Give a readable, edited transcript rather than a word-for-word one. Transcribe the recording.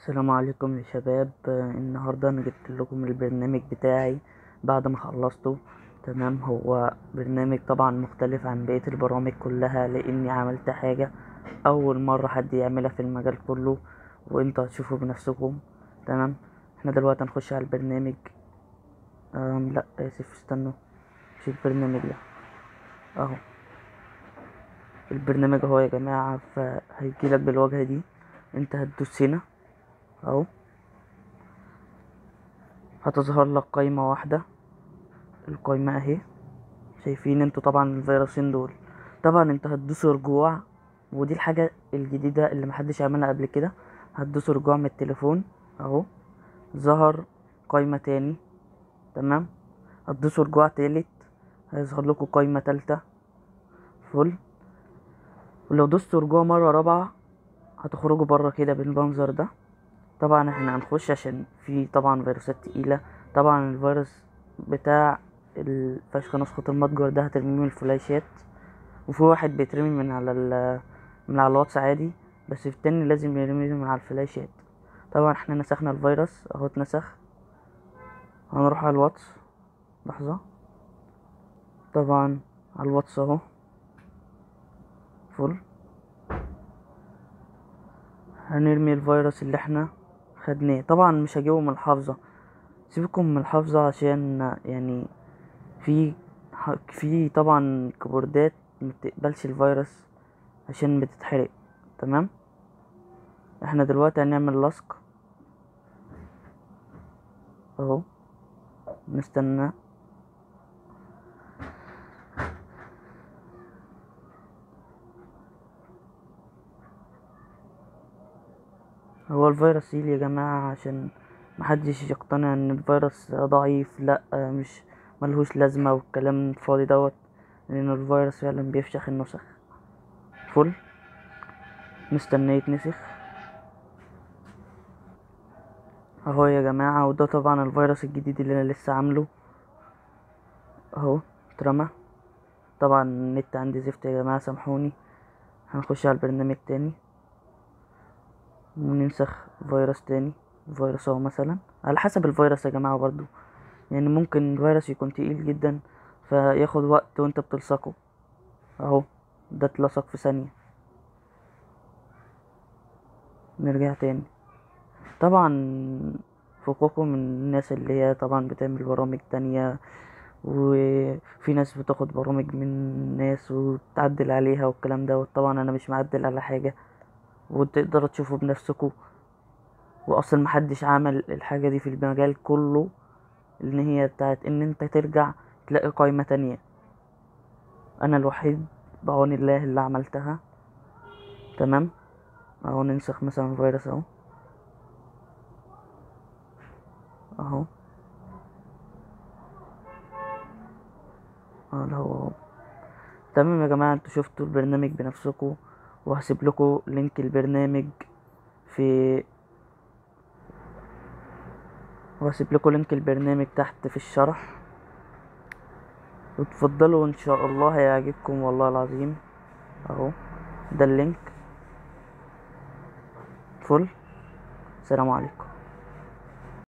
السلام عليكم يا شباب. النهارده انا جبت لكم البرنامج بتاعي بعد ما خلصته. تمام، هو برنامج طبعا مختلف عن بقية البرامج كلها لاني عملت حاجة اول مرة حد يعملها في المجال كله، وانتوا هتشوفوا بنفسكم. تمام، احنا دلوقتي هنخش على البرنامج. لا اسف، استنوا، مش البرنامج ده اهو. البرنامج اهو يا جماعة، فهيجيلك بالواجهة دي. انت هتدوس هنا اهو، هتظهر لك قايمة واحدة. القايمة اهي، شايفين انتوا طبعا الفيروسين دول. طبعا انتوا هتدوسوا رجوع، ودي الحاجة الجديدة اللي محدش عملها قبل كده. هتدوسوا رجوع من التليفون اهو، ظهر قايمة تاني. تمام، هتدوسوا رجوع تالت، هيظهر لكم قايمة تالتة فل. ولو دوستوا رجوع مرة رابعة هتخرجوا برا كده بالمنظر ده. طبعا احنا هنخش عشان في طبعا فيروسات تقيلة. طبعا الفيروس بتاع الفشخ نسخة المتجر ده هترميه من الفلاشات، وفي واحد بيترمي من على الواتس عادي، بس التاني لازم يرمي من على الفلاشات. طبعا احنا نسخنا الفيروس اهو، اتنسخ. هنروح على الواتس، لحظة. طبعا على الواتس اهو فل. هنرمي الفيروس اللي احنا خدناه. طبعا مش هجيبه من الحافظة، سيبكم من الحافظة عشان يعني في في طبعا كيبوردات مبتقبلش الفيروس عشان بتتحرق. تمام، احنا دلوقتي هنعمل لصق اهو، نستنى. هو الفيروس يجي يا جماعة عشان محدش يقتنع ان الفيروس ضعيف، لا مش ملهوش لازمة والكلام الفاضي دوت، لان الفيروس فعلا بيفشخ النسخ فل. مستنيه يتنسخ اهو يا جماعة. وده طبعا الفيروس الجديد اللي انا لسه عامله اهو، اترمى. طبعا النت عندي زفت يا جماعة، سامحوني. هنخش على البرنامج تاني وننسخ فيروس تاني. فيروس اهو مثلا، على حسب الفيروس يا جماعة برضو، يعني ممكن الفيروس يكون تقيل جدا فياخد وقت وانت بتلصقه اهو. ده اتلصق في ثانية. نرجع تاني. طبعا فكوكم من الناس اللي هي طبعا بتعمل برامج تانية، وفي ناس بتاخد برامج من ناس وتعدل عليها والكلام ده. طبعا انا مش معدل على حاجة، وتقدروا تشوفوا بنفسكم. واصلا محدش عمل الحاجة دي في المجال كله، ان هي بتاعت ان انت ترجع تلاقي قائمة تانية. انا الوحيد بعون الله اللي عملتها. تمام، اهو ننسخ مثلا فيروس اهو اهو اهو. تمام يا جماعة، انتوا شفتوا البرنامج بنفسكم، وهسيب لكم لينك البرنامج في تحت في الشرح. وتفضلوا ان شاء الله هيعجبكم والله العظيم اهو. ده اللينك فل. سلام عليكم.